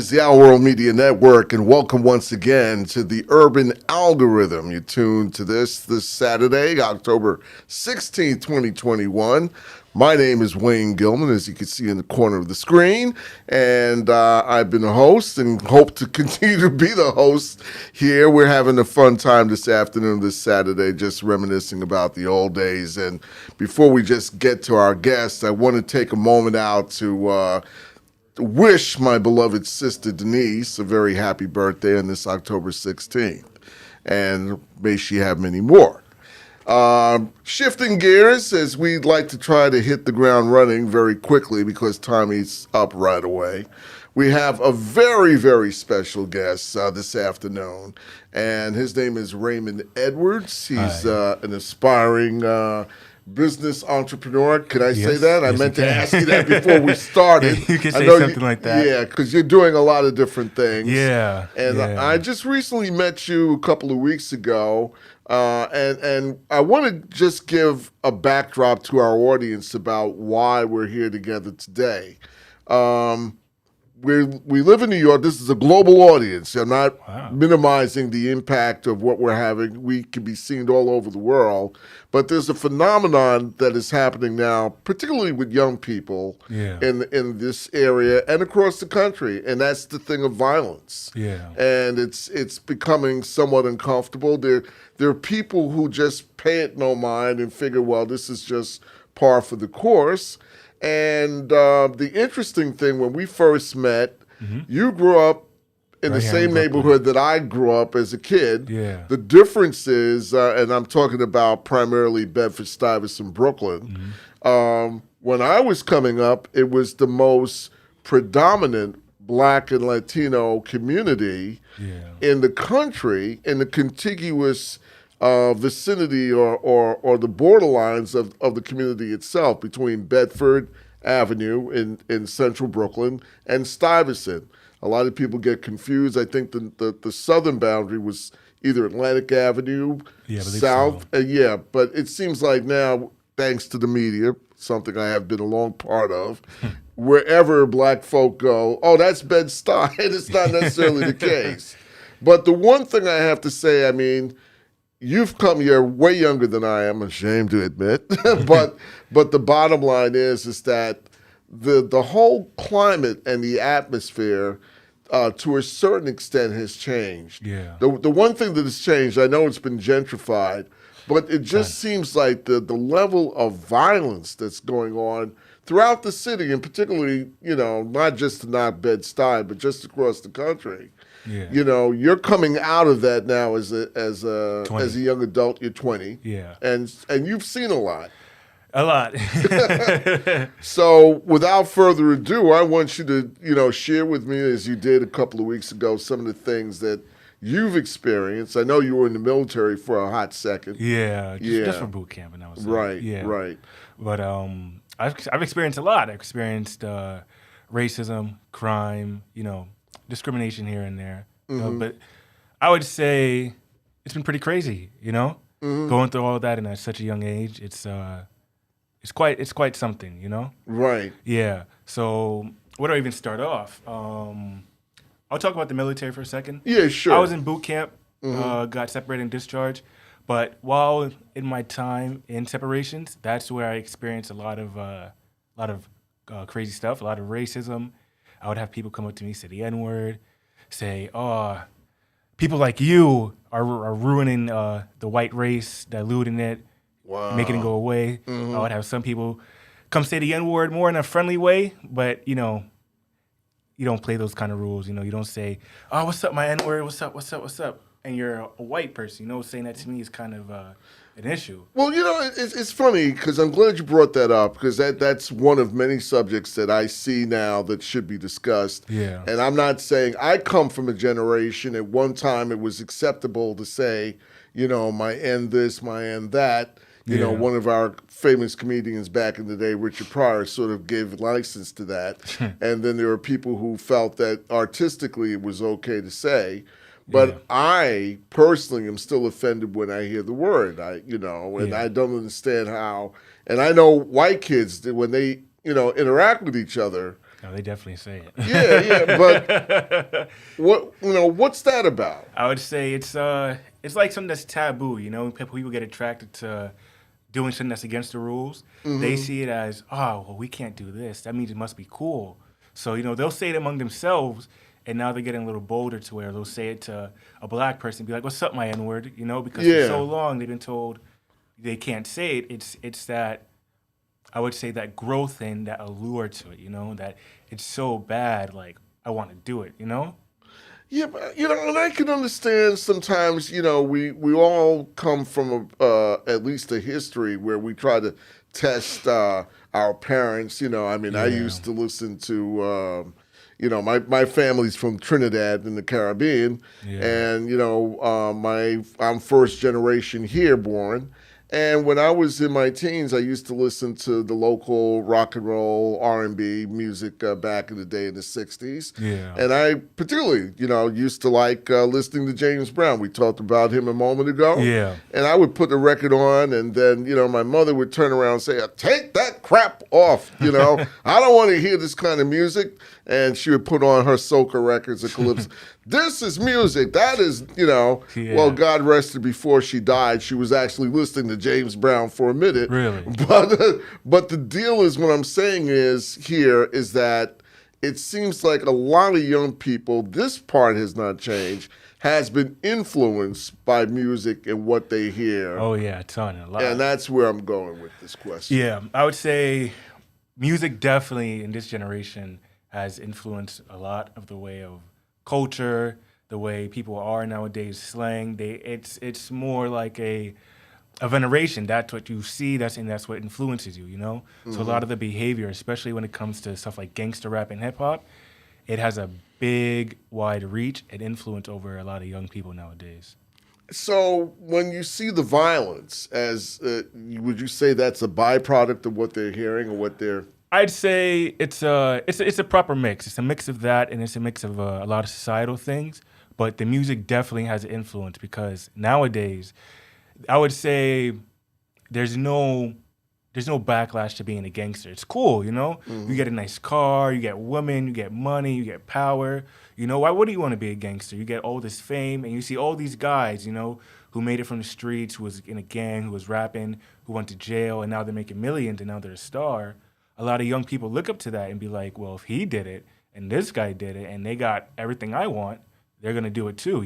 is the Our World Media Network, and welcome once again to the Urban Algorithm. You tuned to this Saturday, October 16th, 2021. My name is Wayne Gilman, as you can see in the corner of the screen, and I've been the host and hope to continue to be the host here. We're having a fun time this afternoon, this Saturday, just reminiscing about the old days. And before we just get to our guests, I want to take a moment out to wish my beloved sister Denise a very happy birthday on this October 16th, and may she have many more. Shifting gears, as we'd like to try to hit the ground running very quickly because Tommy's up right away. We have a very, very special guest this afternoon, and his name is Raymond Edwards. He's an aspiring business entrepreneur. Can I say that? I meant to ask you that before we started. You can say something like that. Yeah, because you're doing a lot of different things. Yeah. And I just recently met you a couple of weeks ago, and I want to just give a backdrop to our audience about why we're here together today. We live in New York. This is a global audience. I'm not minimizing the impact of what we're having. We can be seen all over the world. But there's a phenomenon that is happening now, particularly with young people in this area and across the country, and that's the thing of violence. Yeah. And it's becoming somewhat uncomfortable. There are people who just pay it no mind and figure, well, this is just par for the course. And the interesting thing, when we first met, you grew up in the same neighborhood that I grew up as a kid. Yeah. The difference is, and I'm talking about primarily Bedford-Stuyvesant, Brooklyn. When I was coming up, it was the most predominant Black and Latino community in the country, in the contiguous vicinity or the borderlines of the community itself, between Bedford Avenue in central Brooklyn and Stuyvesant. A lot of people get confused. I think the southern boundary was either Atlantic Avenue, south. So. But it seems like now, thanks to the media, something I have been a long part of, wherever Black folk go, oh, that's Bed-Stuy. It's not necessarily the case. But the one thing I have to say, I mean, you've come here way younger than I am, ashamed to admit. but the bottom line is that the whole climate and the atmosphere, to a certain extent, has changed. Yeah. The one thing that has changed, I know it's been gentrified, but it just seems like the level of violence that's going on throughout the city, and particularly, not just to knock Bed-Stuy, but just across the country. Yeah. You're coming out of that now as a young adult. You're 20. Yeah. And you've seen a lot. A lot. So without further ado, I want you to, share with me, as you did a couple of weeks ago, some of the things that you've experienced. I know you were in the military for a hot second. Just for boot camp, and that was right. But I've experienced a lot. I've experienced racism, crime, discrimination here and there. But I would say it's been pretty crazy, going through all that and at such a young age. It's quite something, Right. Yeah. So where do I even start off? I'll talk about the military for a second. Yeah, sure. I was in boot camp, got separated and discharged. But while in my time in separations, that's where I experienced a lot of crazy stuff, a lot of racism. I would have people come up to me, say the N-word, say, "Oh, people like you are ruining the white race, diluting it, making it go away." I would have some people come say the N-word more in a friendly way, but you don't play those kind of rules. You don't say, "Oh, what's up, my N-word? What's up?" And you're a white person, saying that to me is kind of an issue. Well, it's funny because I'm glad you brought that up, because that's one of many subjects that I see now that should be discussed. Yeah. And I'm not saying, I come from a generation, at one time it was acceptable to say, my end this, my end that. One of our famous comedians back in the day, Richard Pryor, sort of gave license to that. And then there were people who felt that artistically it was okay to say. But I personally am still offended when I hear the word. I don't understand how. And I know white kids, when they interact with each other, No, they definitely say it. Yeah, but what's that about? I would say it's like something that's taboo. People get attracted to doing something that's against the rules. They see it as, oh, well, we can't do this. That means it must be cool. So they'll say it among themselves, and now they're getting a little bolder to where they'll say it to a black person, be like, "What's up, my N-word?" Because for so long they've been told they can't say it. It's that, I would say, that growth and that allure to it. That it's so bad, like I want to do it. Yeah, but, and I can understand sometimes, we all come from at least a history where we try to test our parents. I used to listen to, my family's from Trinidad in the Caribbean, and I'm first generation here born. And when I was in my teens, I used to listen to the local rock and roll R&B music back in the day in the 60s. Yeah. And I particularly, used to like listening to James Brown. We talked about him a moment ago. Yeah. And I would put the record on, and then, my mother would turn around and say, "Take that crap off, I don't want to hear this kind of music." And she would put on her soca records and Calypso. This is music. That is, well, God rest her, before she died, she was actually listening to James Brown for a minute. Really? But the deal is, what I'm saying is that it seems like a lot of young people, this part has not changed, has been influenced by music and what they hear. Oh, yeah, a lot. And that's where I'm going with this question. Yeah, I would say music definitely in this generation has influenced a lot of the way of culture, the way people are nowadays, slang. It's more like a veneration. That's what you see. That's what influences you. So a lot of the behavior, especially when it comes to stuff like gangster rap and hip hop, it has a big, wide reach and influence over a lot of young people nowadays. So when you see the violence, as would you say that's a byproduct of what they're hearing or what they're? I'd say it's a proper mix. It's a mix of that, and it's a mix of a lot of societal things. But the music definitely has an influence, because nowadays, I would say there's no backlash to being a gangster. It's cool, You get a nice car, you get women, you get money, you get power. Why wouldn't you want to be a gangster? You get all this fame, and you see all these guys, who made it from the streets, who was in a gang, who was rapping, who went to jail, and now they're making millions, and now they're a star. A lot of young people look up to that and be like, well, if he did it and this guy did it and they got everything I want, they're going to do it too,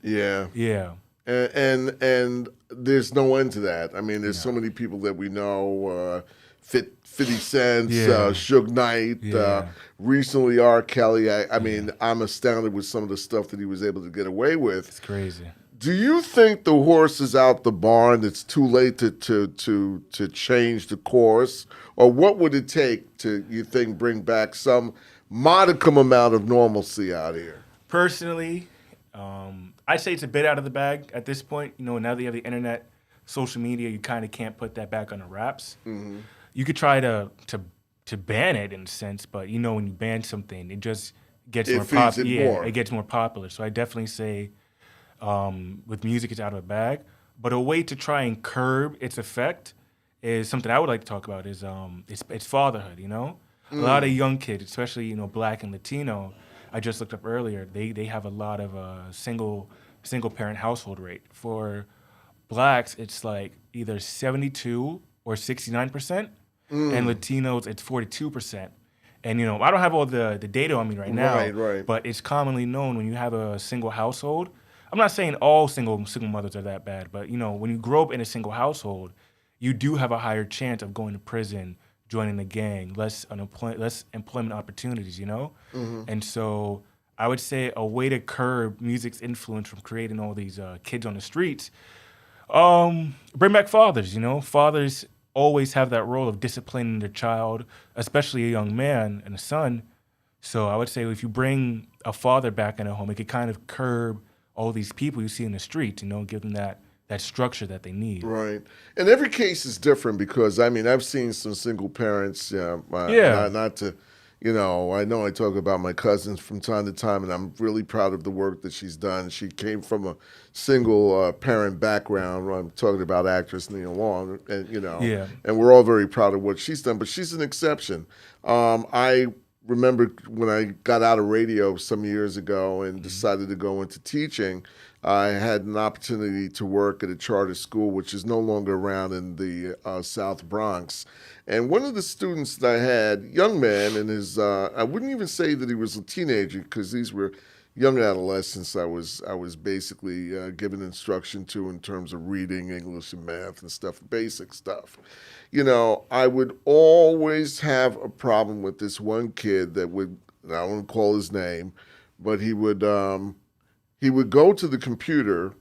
Yeah. Yeah. And there's no end to that. I mean, there's so many people that we know, 50 Cent, Suge Knight, recently R. Kelly. I mean, I'm astounded with some of the stuff that he was able to get away with. It's crazy. Do you think the horse is out the barn? It's too late to change the course, or what would it take to, you think, bring back some modicum amount of normalcy out here? Personally, I say it's a bit out of the bag at this point. Now that you have the internet, social media, you kind of can't put that back on the wraps. Mm-hmm. You could try to ban it in a sense, but when you ban something, it just gets more popular. It gets more popular. So I definitely say, with music, it's out of the bag. But a way to try and curb its effect is something I would like to talk about. Is it's fatherhood. A lot of young kids, especially Black and Latino. I just looked up earlier. They have a lot of single parent household rate. For Blacks, it's like either 72 or 69%, and Latinos it's 42%. And I don't have all the data on me right now. Right. But it's commonly known when you have a single household. I'm not saying all single mothers are that bad, but when you grow up in a single household, you do have a higher chance of going to prison, joining a gang, less employment opportunities, Mm-hmm. And so I would say a way to curb music's influence from creating all these kids on the streets, bring back fathers. Fathers always have that role of disciplining their child, especially a young man and a son. So I would say if you bring a father back in a home, it could kind of curb all these people you see in the streets, give them that structure that they need. Right. And every case is different, because, I've seen some single parents, not to, I know I talk about my cousins from time to time, and I'm really proud of the work that she's done. She came from a single parent background. I'm talking about actress Nia Long, and, and we're all very proud of what she's done, but she's an exception. I remember when I got out of radio some years ago and decided to go into teaching, I had an opportunity to work at a charter school, which is no longer around in the South Bronx. And one of the students that I had, young man, and I wouldn't even say that he was a teenager because these were young adolescents I was basically giving instruction to in terms of reading, English, and math and stuff, basic stuff. I would always have a problem with this one kid that would, I won't call his name, but he would go to the computer,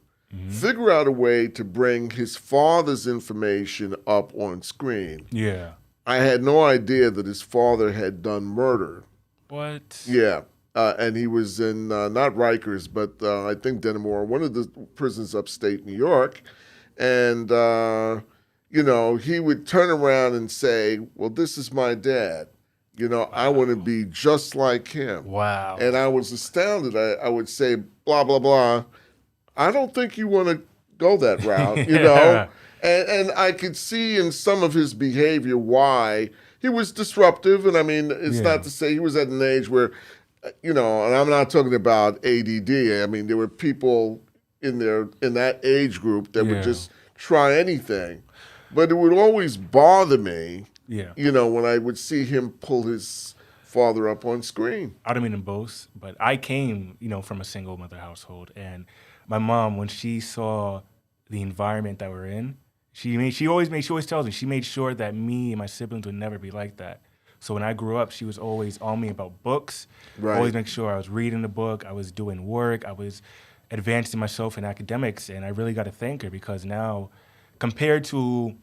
figure out a way to bring his father's information up on screen. Yeah. I had no idea that his father had done murder. What? Yeah. And he was in, not Rikers, but I think Denimore, one of the prisons upstate New York. And, he would turn around and say, well, this is my dad. I want to be just like him. Wow. And I was astounded. I would say, blah, blah, blah. I don't think you want to go that route, And I could see in some of his behavior why he was disruptive. And I mean, it's not to say he was at an age where, and I'm not talking about ADD. I mean, there were people in that age group that would just try anything. But it would always bother me, when I would see him pull his father up on screen. I don't mean to boast, but I came, from a single mother household. And my mom, when she saw the environment that we're in, she always tells me, she made sure that me and my siblings would never be like that. So when I grew up, she was always on me about books. Right. Always make sure I was reading the book, I was doing work, I was advancing myself in academics, and I really got to thank her because now, compared to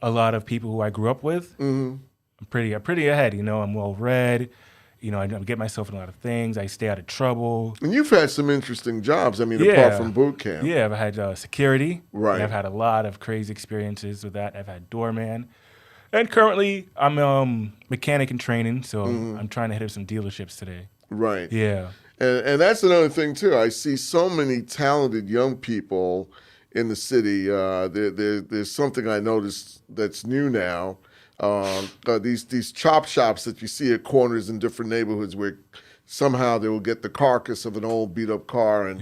a lot of people who I grew up with, I'm pretty ahead. I'm well read. I get myself in a lot of things. I stay out of trouble. And you've had some interesting jobs. I mean, apart from boot camp. Yeah, I've had security. Right. And I've had a lot of crazy experiences with that. I've had doorman. And currently, I'm a mechanic in training, so I'm trying to hit up some dealerships today. Right. Yeah. And that's another thing, too. I see so many talented young people in the city. There's something I noticed that's new now. These chop shops that you see at corners in different neighborhoods where somehow they will get the carcass of an old beat-up car and,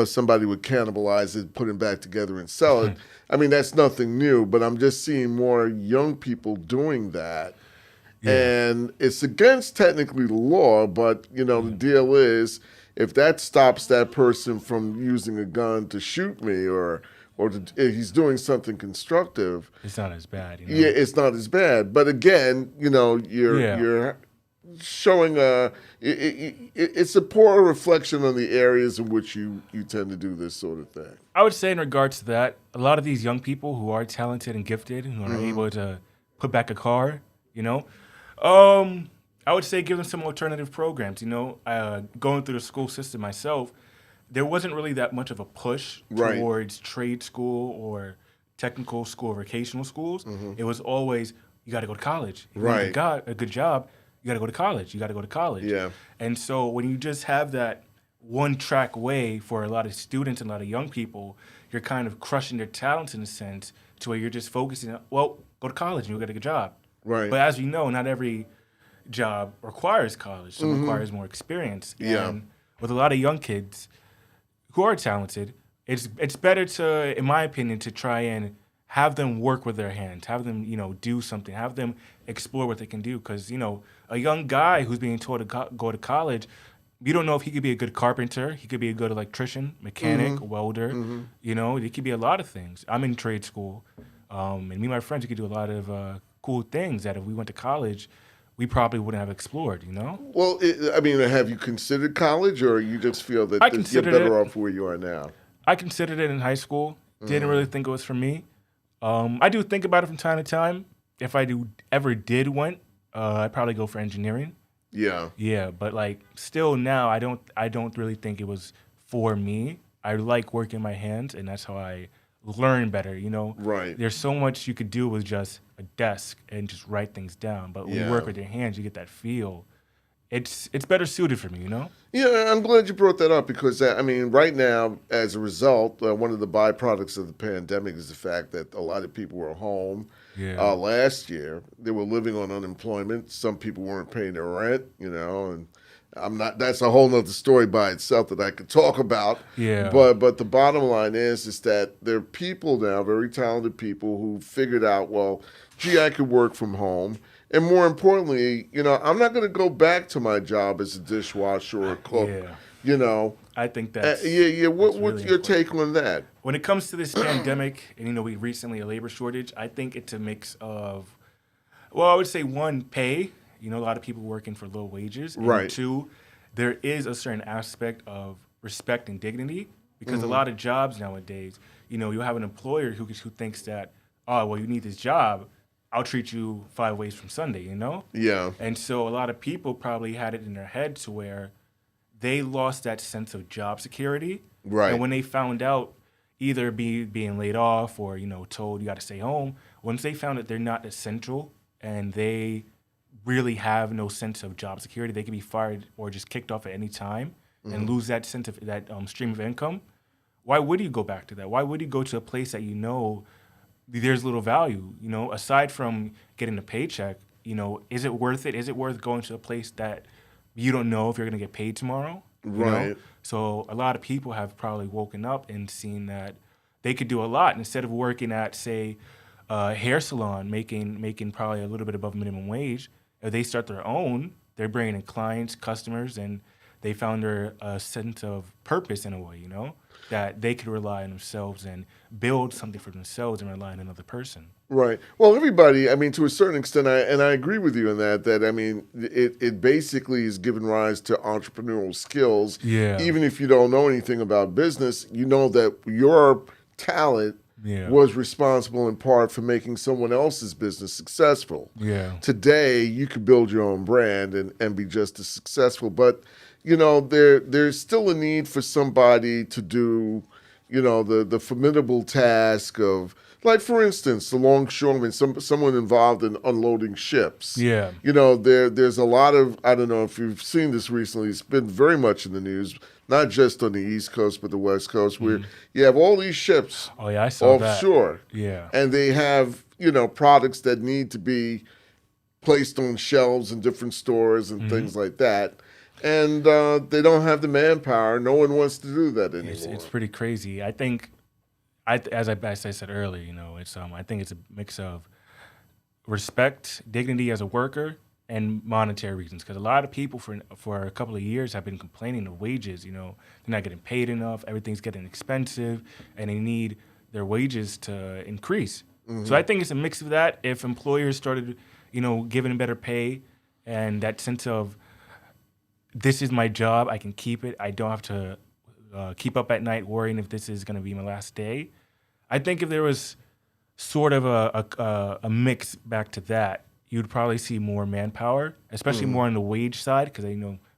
somebody would cannibalize it, put it back together and sell it. I mean, that's nothing new, but I'm just seeing more young people doing that. Yeah. And it's against technically the law, but, the deal is if that stops that person from using a gun to shoot me or if he's doing something constructive, it's not as bad. Yeah, it's not as bad. But again, you're showing it's a poor reflection on the areas in which you tend to do this sort of thing. I would say in regards to that, a lot of these young people who are talented and gifted and who are able to put back a car, I would say give them some alternative programs. Going through the school system myself, there wasn't really that much of a push towards trade school or technical school or vocational schools. It was always, you got to go to college. You want a good job, you got to go to college. You got to go to college. Yeah. And so when you just have that one-track way for a lot of students and a lot of young people, you're kind of crushing their talents in a sense to where you're just focusing on, well, go to college and you'll get a good job. Right. But as we know, not every job requires college. Some requires more experience. Yeah. And with a lot of young kids who are talented, it's better to, in my opinion, to try and have them work with their hands, have them, do something, have them explore what they can do. Because, a young guy who's being told to go to college, you don't know if he could be a good carpenter, he could be a good electrician, mechanic, welder, he could be a lot of things. I'm in trade school, and me and my friends, we could do a lot of cool things that if we went to college, we probably wouldn't have explored, Well, have you considered college, or you just feel that you're better off where you are now? I considered it in high school. Didn't really think it was for me. I do think about it from time to time. If I ever did went, I'd probably go for engineering. Yeah. Yeah, but still now, I don't really think it was for me. I like working my hands, and that's how I learn better, Right. There's so much you could do with just a desk and just write things down. But when you work with your hands, you get that feel. it's better suited for me, you know? Yeah, I'm glad you brought that up because, right now, as a result, one of the byproducts of the pandemic is the fact that a lot of people were home. Last year. They were living on unemployment. Some people weren't paying their rent, and that's a whole nother story by itself that I could talk about. Yeah. But the bottom line is that there are people now, very talented people, who figured out, well, gee, I could work from home. And more importantly, I'm not going to go back to my job as a dishwasher or a cook. I think that's What's really your take on that? When it comes to this pandemic, and we recently a labor shortage, I think it's a mix of, well, I would say one, pay. A lot of people working for low wages. And right. Two, there is a certain aspect of respect and dignity because a lot of jobs nowadays, you'll have an employer who thinks that, oh, well, you need this job, I'll treat you 5 ways from Sunday, Yeah. And so a lot of people probably had it in their head to where they lost that sense of job security. Right. And when they found out either being laid off or, told you got to stay home, once they found that they're not essential and they really have no sense of job security, they can be fired or just kicked off at any time and lose that sense of that stream of income. Why would you go back to that? Why would you go to a place that there's little value? Aside from getting a paycheck, is it worth it? Is it worth going to a place that you don't know if you're going to get paid tomorrow? Right. So a lot of people have probably woken up and seen that they could do a lot instead of working at, say, a hair salon, making probably a little bit above minimum wage. If they start their own, they're bringing in clients, customers, and they found their sense of purpose in a way, that they could rely on themselves and build something for themselves and rely on another person. Right. Well, everybody, to a certain extent, I agree with you in that it basically is giving rise to entrepreneurial skills. Yeah. Even if you don't know anything about business, you know that your talent was responsible in part for making someone else's business successful. Yeah. Today, you could build your own brand and be just as successful. But, there's still a need for somebody to do, the formidable task of, like, for instance, the longshoreman, someone involved in unloading ships. Yeah. There's a lot of, I don't know if you've seen this recently, it's been very much in the news, not just on the East Coast, but the West Coast, where you have all these ships I saw offshore. That. Yeah. And they have, products that need to be placed on shelves in different stores and things like that. And they don't have the manpower. No one wants to do that anymore. It's pretty crazy. I think, as I said earlier, I think it's a mix of respect, dignity as a worker, and monetary reasons. Because a lot of people for a couple of years have been complaining of wages. They're not getting paid enough. Everything's getting expensive, and they need their wages to increase. So I think it's a mix of that. If employers started, giving better pay and that sense of, this is my job, I can keep it, I don't have to keep up at night worrying if this is going to be my last day. I think if there was sort of a mix back to that, you'd probably see more manpower, especially more on the wage side, because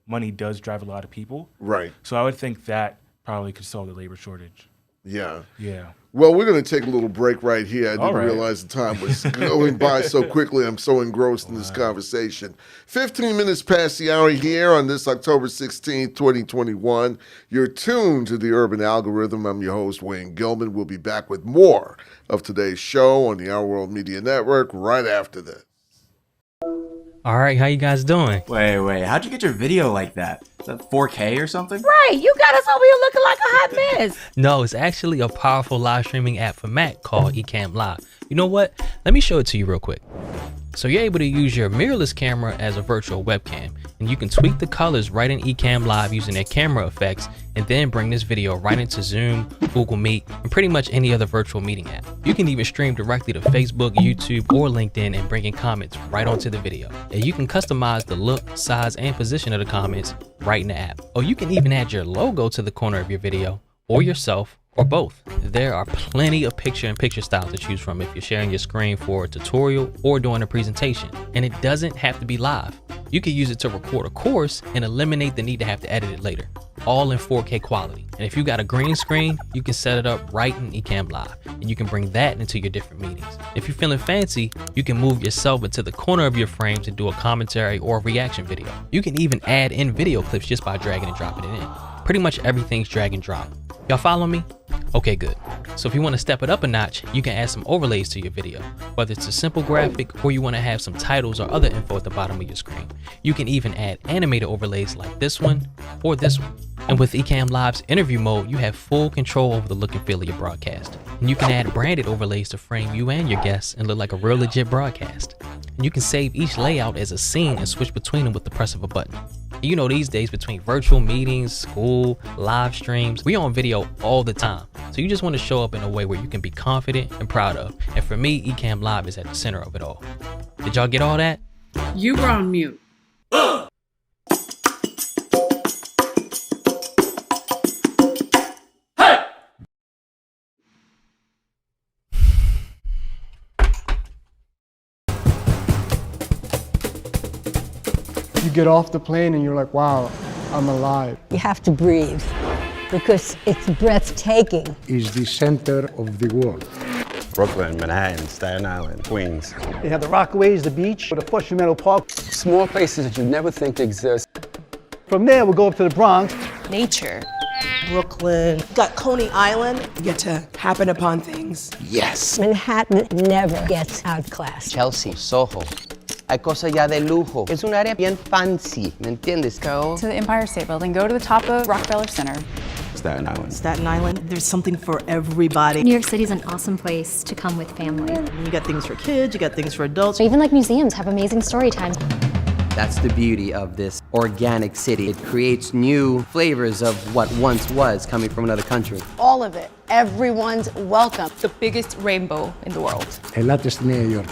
money does drive a lot of people. Right. So I would think that probably could solve the labor shortage. Yeah. Yeah. Well, we're going to take a little break right here. I didn't right. realize the time was going by so quickly. I'm so engrossed in this conversation. 15 minutes past the hour here on this October 16th, 2021. You're tuned to the Urban Algorithm. I'm your host, Wayne Gilman. We'll be back with more of today's show on the Our World Media Network right after this. All right, how you guys doing? Wait, how'd you get your video like that? Is that 4K or something? Right, you got us over here looking like a hot mess. No, it's actually a powerful live streaming app for Mac called Ecamm Live. You know what? Let me show it to you real quick. So you're able to use your mirrorless camera as a virtual webcam, and you can tweak the colors right in Ecamm Live using their camera effects, and then bring this video right into Zoom, Google Meet, and pretty much any other virtual meeting app. You can even stream directly to Facebook, YouTube, or LinkedIn and bring in comments right onto the video. And you can customize the look, size, and position of the comments right in the app. Or you can even add your logo to the corner of your video, or yourself, or both. There are plenty of picture-in-picture styles to choose from if you're sharing your screen for a tutorial or doing a presentation. And it doesn't have to be live. You can use it to record a course and eliminate the need to have to edit it later, all in 4K quality. And if you got a green screen, you can set it up right in Ecamm Live, and you can bring that into your different meetings. If you're feeling fancy, you can move yourself into the corner of your frame to do a commentary or a reaction video. You can even add in video clips just by dragging and dropping it in. Pretty much everything's drag and drop. Y'all follow me? Okay, good. So if you want to step it up a notch, you can add some overlays to your video, whether it's a simple graphic or you want to have some titles or other info at the bottom of your screen. You can even add animated overlays like this one or this one. And with Ecamm Live's interview mode, you have full control over the look and feel of your broadcast. And you can add branded overlays to frame you and your guests and look like a real legit broadcast. And you can save each layout as a scene and switch between them with the press of a button. And you know, these days between virtual meetings, school, live streams, we on video all the time. So you just want to show up in a way where you can be confident and proud of. And for me, Ecamm Live is at the center of it all. Did y'all get all that? You were on mute. You get off the plane and you're like, wow, I'm alive. You have to breathe because it's breathtaking. Is the center of the world. Brooklyn, Manhattan, Staten Island, Queens. They have the Rockaways, the beach, or the Flushing Meadow Park. Small places that you never think exist. From there, we'll go up to the Bronx. Nature. Brooklyn. Got Coney Island. You get to happen upon things. Yes. Manhattan never gets outclassed. Chelsea, Soho. Hay cosas ya de lujo. Es un área bien fancy, ¿me entiendes? Go to the Empire State Building, go to the top of Rockefeller Center. Staten Island. Staten Island, there's something for everybody. New York City's an awesome place to come with family. You got things for kids, you got things for adults. Even like museums have amazing story times. That's the beauty of this organic city. It creates new flavors of what once was coming from another country. All of it. Everyone's welcome. The biggest rainbow in the world. El latest New York.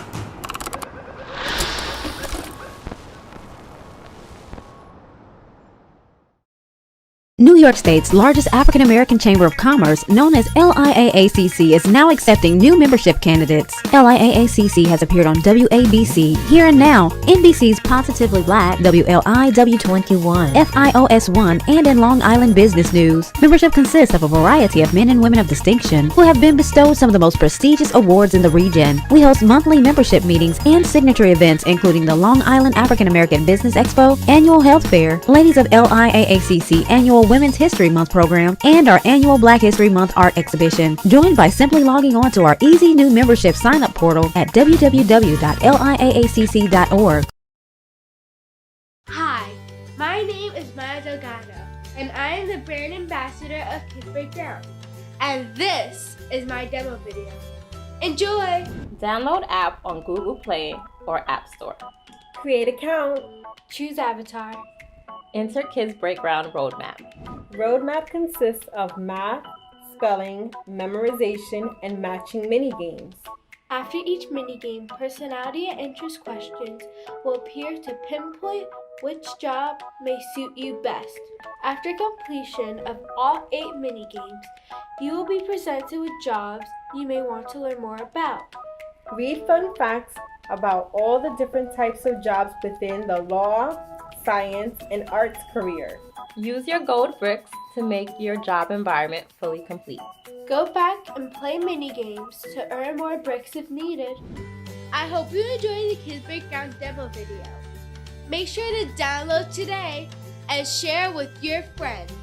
New York State's largest African American Chamber of Commerce, known as LIAACC, is now accepting new membership candidates. LIAACC has appeared on WABC, Here and Now, NBC's Positively Black, WLIW21, FIOS1, and in Long Island Business News. Membership consists of a variety of men and women of distinction who have been bestowed some of the most prestigious awards in the region. We host monthly membership meetings and signature events, including the Long Island African American Business Expo, Annual Health Fair, Ladies of LIAACC Annual Women's History Month program, and our annual Black History Month art exhibition. Join by simply logging on to our easy new membership sign-up portal at www.liaacc.org. Hi, my name is Maya Delgado, and I am the brand ambassador of Kids Breakdown. And this is my demo video. Enjoy! Download app on Google Play or App Store. Create account. Choose avatar. Enter Kids Breakdown Roadmap. Roadmap consists of math, spelling, memorization, and matching mini games. After each minigame, personality and interest questions will appear to pinpoint which job may suit you best. After completion of all 8 minigames, you will be presented with jobs you may want to learn more about. Read fun facts about all the different types of jobs within the law, science, and arts career. Use your gold bricks to make your job environment fully complete. Go back and play mini games to earn more bricks if needed. I hope you enjoyed the Kids Breakdown demo video. Make sure to download today and share with your friends.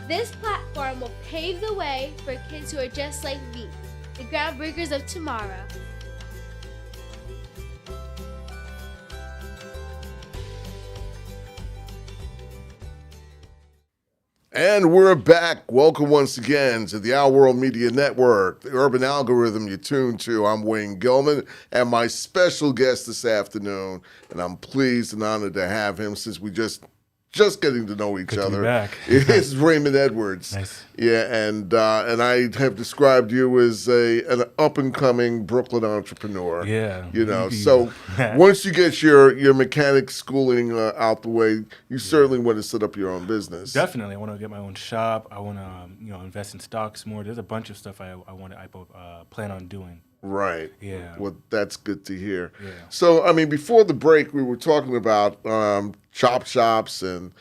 This platform will pave the way for kids who are just like me, the groundbreakers of tomorrow. And we're back. Welcome once again to the Our World Media Network, the urban algorithm you tune to. I'm Wayne Gilman, and my special guest this afternoon, and I'm pleased and honored to have him since we just getting to know each Good other. To be back. It's Raymond Edwards. Nice. Yeah, and I have described you as an up and coming Brooklyn entrepreneur. Yeah. You know, so once you get your mechanic schooling out the way, you certainly want to set up your own business. Definitely, I want to get my own shop. I want to invest in stocks more. There's a bunch of stuff I plan on doing. Right. Yeah. Well, that's good to hear. Yeah. So, I mean, before the break, we were talking about chop shops and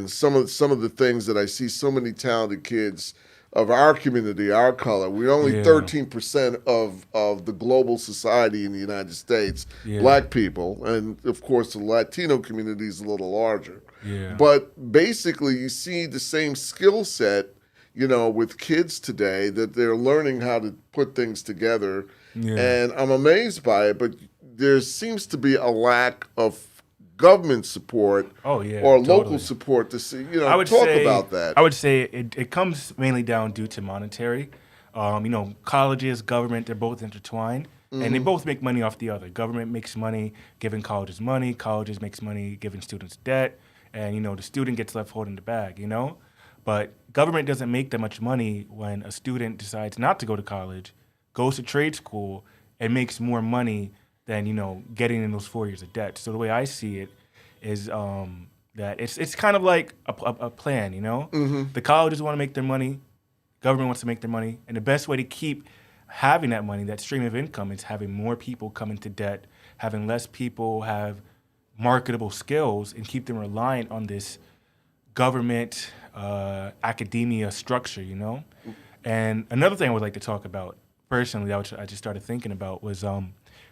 some of the things that I see so many talented kids of our community, our color. We're only 13% of the global society in the United States, black people, and of course the Latino community is a little larger. Yeah. But basically, you see the same skill set, with kids today, that they're learning how to put things together. Yeah. And I'm amazed by it, but there seems to be a lack of government support or local support to see, talk about that. I would say it comes mainly down due to monetary. Colleges, government, they're both intertwined. And they both make money off the other. Government makes money giving colleges money. Colleges makes money giving students debt. And, the student gets left holding the bag, But government doesn't make that much money when a student decides not to go to college, goes to trade school, and makes more money than, getting in those 4 years of debt. So the way I see it is that it's kind of like a plan, The colleges want to make their money. Government wants to make their money. And the best way to keep having that money, that stream of income, is having more people come into debt, having less people have marketable skills, and keep them reliant on this government academia structure, And another thing I would like to talk about personally, I just started thinking about was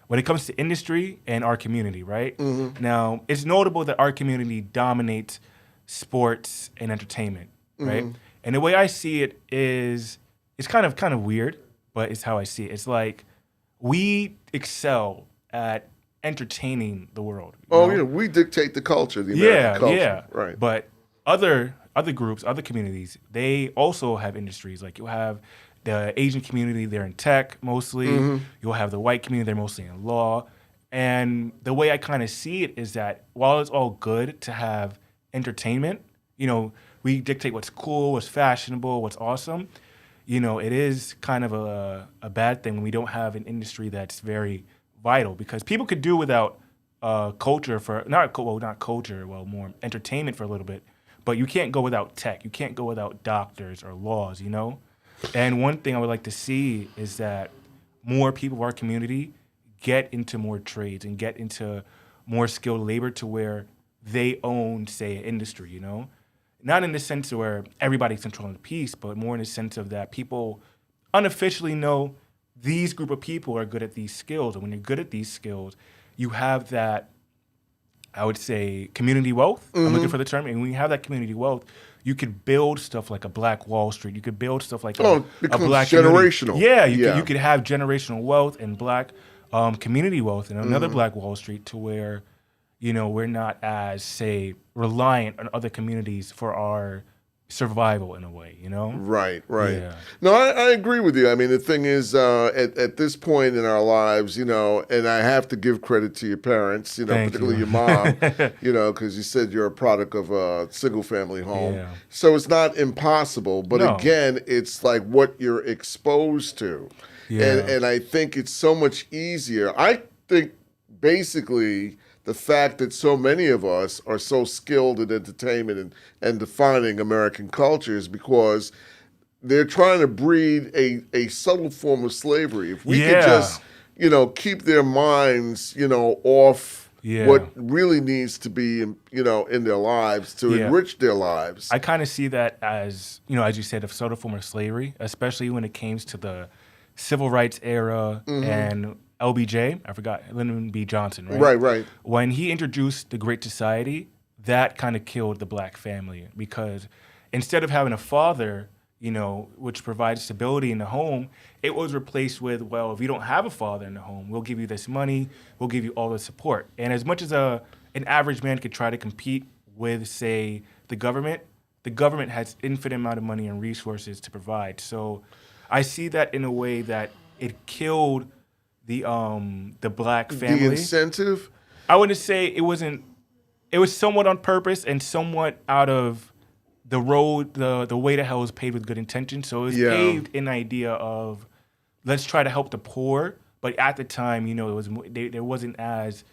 when it comes to industry and our community, right? Now, it's notable that our community dominates sports and entertainment, right? And the way I see it is, it's kind of weird, but it's how I see it. It's like we excel at entertaining the world. We dictate the culture, the American culture. Yeah, right. But other groups, other communities, they also have industries. Like you'll have the Asian community, they're in tech mostly. You'll have the white community, they're mostly in law. And the way I kind of see it is that while it's all good to have entertainment, we dictate what's cool, what's fashionable, what's awesome. It is kind of a bad thing when we don't have an industry that's very vital, because people could do without culture more entertainment for a little bit, but you can't go without tech. You can't go without doctors or laws, And one thing I would like to see is that more people of our community get into more trades and get into more skilled labor to where they own, say, an industry, Not in the sense where everybody's controlling the piece, but more in the sense of that people unofficially know these group of people are good at these skills. And when you're good at these skills, you have that, I would say, community wealth. I'm looking for the term. And when you have that community wealth, you could build stuff like a Black Wall Street. You could build stuff like a Black generational. Community. You could have generational wealth and Black community wealth and another Black Wall Street to where, we're not as, say, reliant on other communities for our survival in a way, Right. Yeah. No, I agree with you. I mean, the thing is, at this point in our lives, and I have to give credit to your parents, particularly your mom, because you said you're a product of a single family home. Yeah. So it's not impossible, but again, it's like what you're exposed to. Yeah. And I think it's so much easier. I think basically the fact that so many of us are so skilled in entertainment and defining American culture is because they're trying to breed a subtle form of slavery. If we could just, keep their minds, off what really needs to be, in their lives to enrich their lives. I kind of see that as, as you said, a subtle form of slavery, especially when it came to the civil rights era and LBJ, I forgot, Lyndon B. Johnson, right? Right. When he introduced the Great Society, that kind of killed the Black family, because instead of having a father, which provides stability in the home, it was replaced with, well, if you don't have a father in the home, we'll give you this money, we'll give you all the support. And as much as an average man could try to compete with, say, the government has infinite amount of money and resources to provide. So I see that in a way that it killed the Black family. The incentive? I wouldn't say it wasn't. It was somewhat on purpose and somewhat out of the road. The way to hell is paved with good intentions. So it was paved in the idea of let's try to help the poor. But at the time, there wasn't as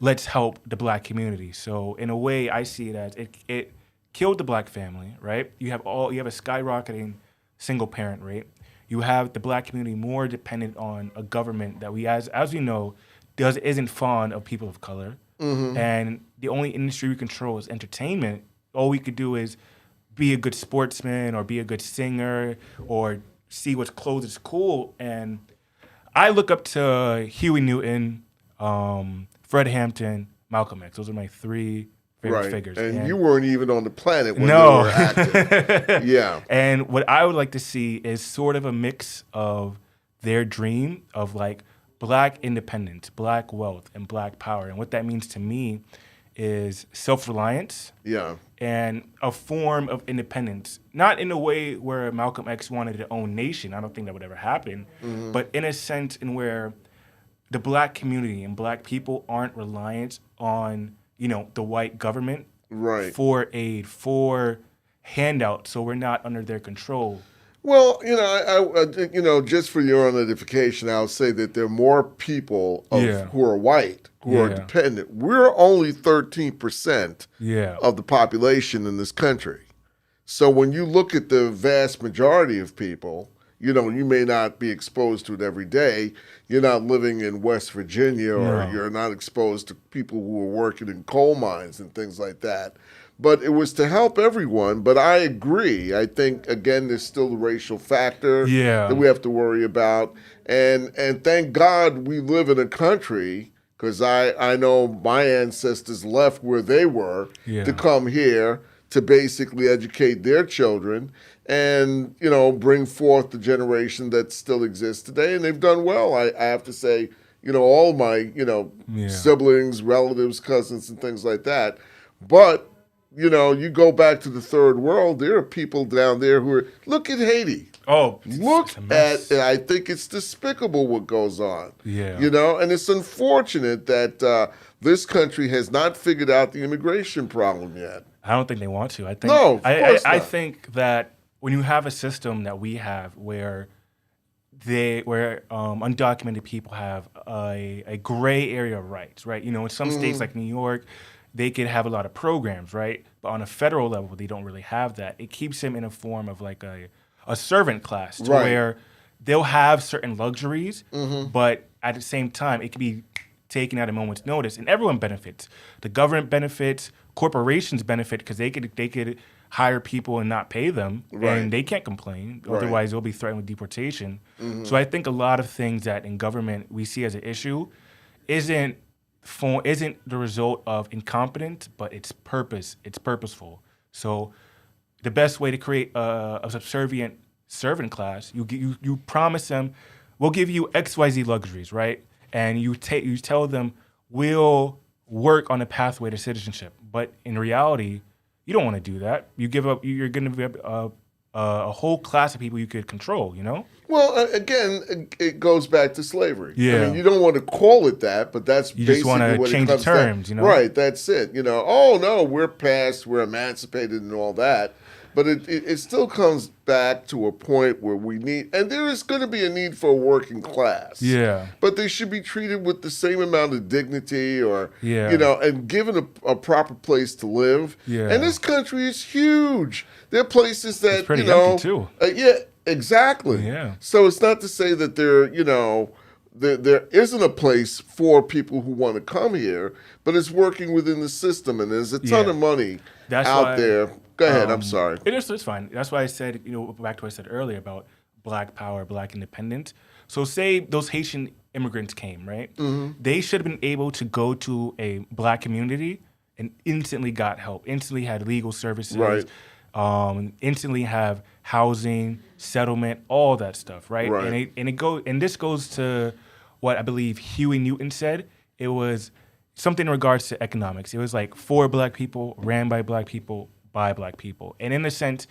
let's help the Black community. So in a way, I see it as it killed the Black family. Right? You have a skyrocketing single parent rate. you have the black community more dependent on a government that we, as we know, isn't fond of people of color. And the only industry we control is entertainment. All we could do is be a good sportsman or be a good singer or see what clothes is cool. And I look up to Huey Newton, Fred Hampton, Malcolm X. Those are my three favorite figures. And you weren't even on the planet when they no. were active. Yeah. And what I would like to see is sort of a mix of their dream of like black independence, black wealth, and black power. And what that means to me is self-reliance. Yeah. And a form of independence, not in a way where Malcolm X wanted to own nation. I don't think that would ever happen. But in a sense in where the black community and black people aren't reliant on, you know, the white government for aid, for handouts, so we're not under their control. Well, you know, just for your own edification, I'll say that there are more people who are white, who are dependent. We're only 13% of the population in this country. So when you look at the vast majority of people, you know, you may not be exposed to it every day. You're not living in West Virginia or you're not exposed to people who are working in coal mines and things like that. But it was to help everyone. But I agree. I think, again, there's still the racial factor that we have to worry about. And thank God we live in a country, because I know my ancestors left where they were to come here to basically educate their children and, you know, bring forth the generation that still exists today. And they've done well. I have to say, you know, all my, you know, siblings, relatives, cousins, and things like that. But you know, you go back to the third world, there are people down there who are, look at Haiti. Oh, look at, I think it's despicable what goes on. Yeah. You know, and it's unfortunate that this country has not figured out the immigration problem yet. I don't think they want to. I think, no, of course I not. think that when you have a system that we have where undocumented people have a gray area of rights, right? You know, in some states like New York, they could have a lot of programs, right? But on a federal level, they don't really have that. It keeps them in a form of like a servant class to where they'll have certain luxuries, but at the same time, it can be taken at a moment's notice, and everyone benefits. The government benefits, corporations benefit because they could hire people and not pay them, and they can't complain. Otherwise, they'll be threatened with deportation. So I think a lot of things that in government we see as an issue isn't the result of incompetence, but it's purposeful. So the best way to create a subservient servant class, you promise them, we'll give you XYZ luxuries, right? And you tell them, we'll work on a pathway to citizenship. But in reality, you don't want to do that. You're going to give up a whole class of people you could control, you know? Well, again, it goes back to slavery. Yeah. I mean, you don't want to call it that, but that's you basically just want what to change it comes the terms, down. you know? Right, that's it. You know, oh, no, we're emancipated and all that. But it still comes back to a point where we need, and there is going to be a need for a working class. Yeah. But they should be treated with the same amount of dignity or, you know, and given a proper place to live. Yeah. And this country is huge. There are places that, it's pretty you know. empty too. Yeah, exactly. Yeah. So it's not to say that there, you know, there isn't a place for people who want to come here, but it's working within the system, and there's a ton of money out there. Go ahead. I'm sorry. It's fine. That's why I said, you know, back to what I said earlier about black power, black independence. So say those Haitian immigrants came, right? They should have been able to go to a black community and instantly got help, instantly had legal services, instantly have housing, settlement, all that stuff, right? And this goes to what I believe Huey Newton said. It was something in regards to economics. It was like for black people, ran by black people, by black people. And in a sense,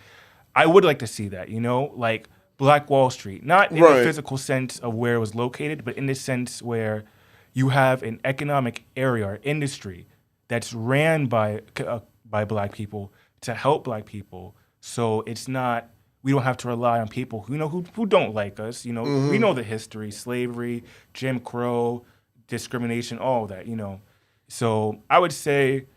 I would like to see that, you know, like Black Wall Street, not in the physical sense of where it was located, but in the sense where you have an economic area or industry that's ran by black people to help black people. So it's not, we don't have to rely on people who, you know, who don't like us. You know, we know the history, slavery, Jim Crow, discrimination, all that, you know. So I would say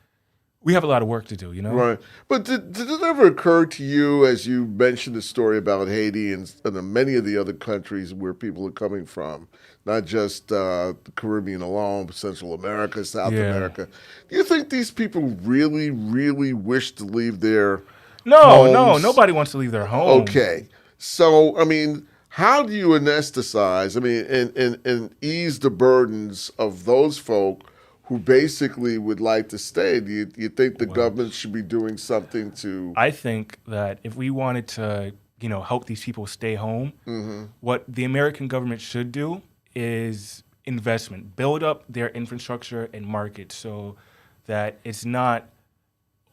we have a lot of work to do, you know? Right. But did it ever occur to you, as you mentioned the story about Haiti and many of the other countries where people are coming from, not just the Caribbean alone, but Central America, South America, do you think these people really, really wish to leave their homes? Nobody wants to leave their home. Okay. So, I mean, how do you anesthetize, and ease the burdens of those folk who basically would like to stay? Do you think the government should be doing something to... I think that if we wanted to, help these people stay home, what the American government should do is investment, build up their infrastructure and market so that it's not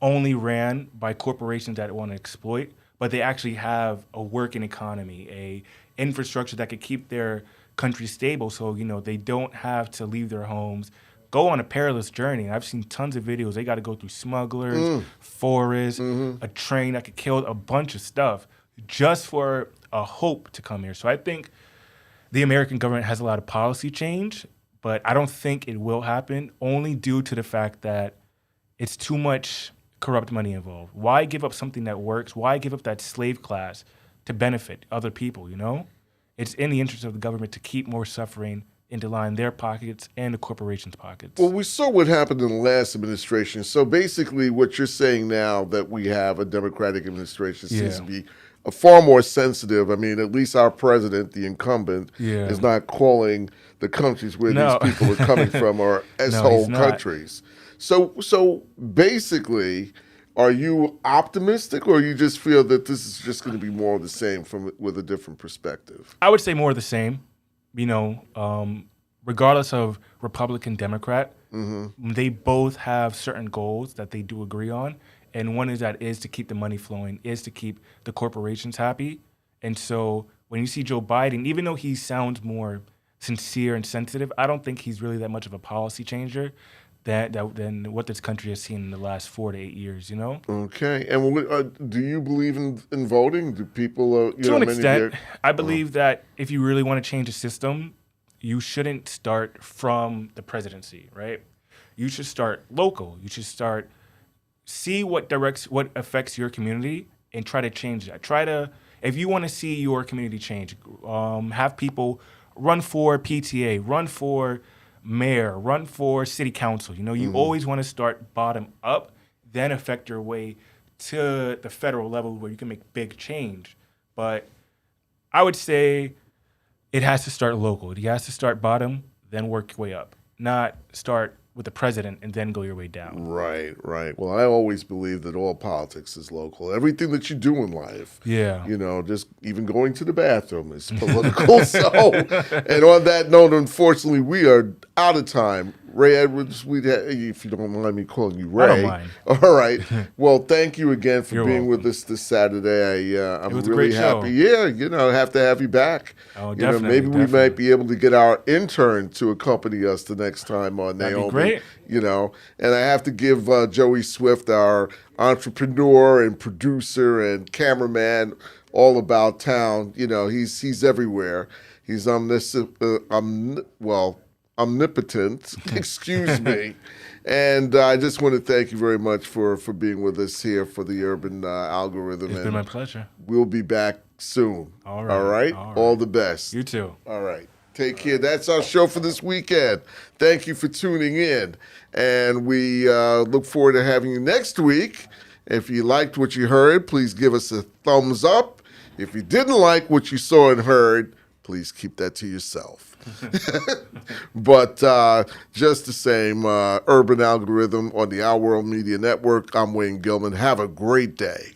only ran by corporations that want to exploit, but they actually have a working economy, a infrastructure that could keep their country stable so, they don't have to leave their homes, go on a perilous journey. I've seen tons of videos. They got to go through smugglers, forests, a train that could kill a bunch of stuff just for a hope to come here. So I think the American government has a lot of policy change, but I don't think it will happen only due to the fact that it's too much corrupt money involved. Why give up something that works? Why give up that slave class to benefit other people, It's in the interest of the government to keep more suffering into line their pockets and the corporations' pockets. Well, we saw what happened in the last administration. So basically what you're saying now that we have a Democratic administration seems to be far more sensitive. I mean, at least our president, the incumbent, is not calling the countries where these people are coming from or S-hole countries. So basically, are you optimistic, or you just feel that this is just going to be more of the same with a different perspective? I would say more of the same. Regardless of Republican, Democrat, they both have certain goals that they do agree on. And one is to keep the money flowing, is to keep the corporations happy. And so when you see Joe Biden, even though he sounds more sincere and sensitive, I don't think he's really that much of a policy changer than what this country has seen in the last 4 to 8 years, Okay. And do you believe in voting? Do people, to an extent, I believe that if you really want to change the system, you shouldn't start from the presidency, right? You should start local. You should see what affects your community and try to change that. If you want to see your community change, have people run for PTA, run for mayor, run for city council. You always want to start bottom up, then affect your way to the federal level where you can make big change. But I would say it has to start local. It has to start bottom, then work your way up, not start with the president and then go your way down. Right. Well, I always believe that all politics is local. Everything that you do in life, just even going to the bathroom is political. And on that note, unfortunately, we are out of time. Ray Edwards, if you don't mind me calling you Ray. I don't mind. All right. Well, thank you again for being with us this Saturday. I'm really happy. Yeah, I have to have you back. Oh, definitely. Maybe we might be able to get our intern to accompany us the next time on Naomi. That'd be great. And I have to give Joey Swift, our entrepreneur and producer and cameraman, all about town. He's everywhere. He's omnipotent, excuse me. And I just want to thank you very much for being with us here for the Urban Algorithm. It's been my pleasure. We'll be back soon. All right. All the best. You too. All right. Take care. That's our show for this weekend. Thank you for tuning in. And we look forward to having you next week. If you liked what you heard, please give us a thumbs up. If you didn't like what you saw and heard, please keep that to yourself. But just the same, Urban Algorithm on the Our World Media Network. I'm Wayne Gilman. Have a great day.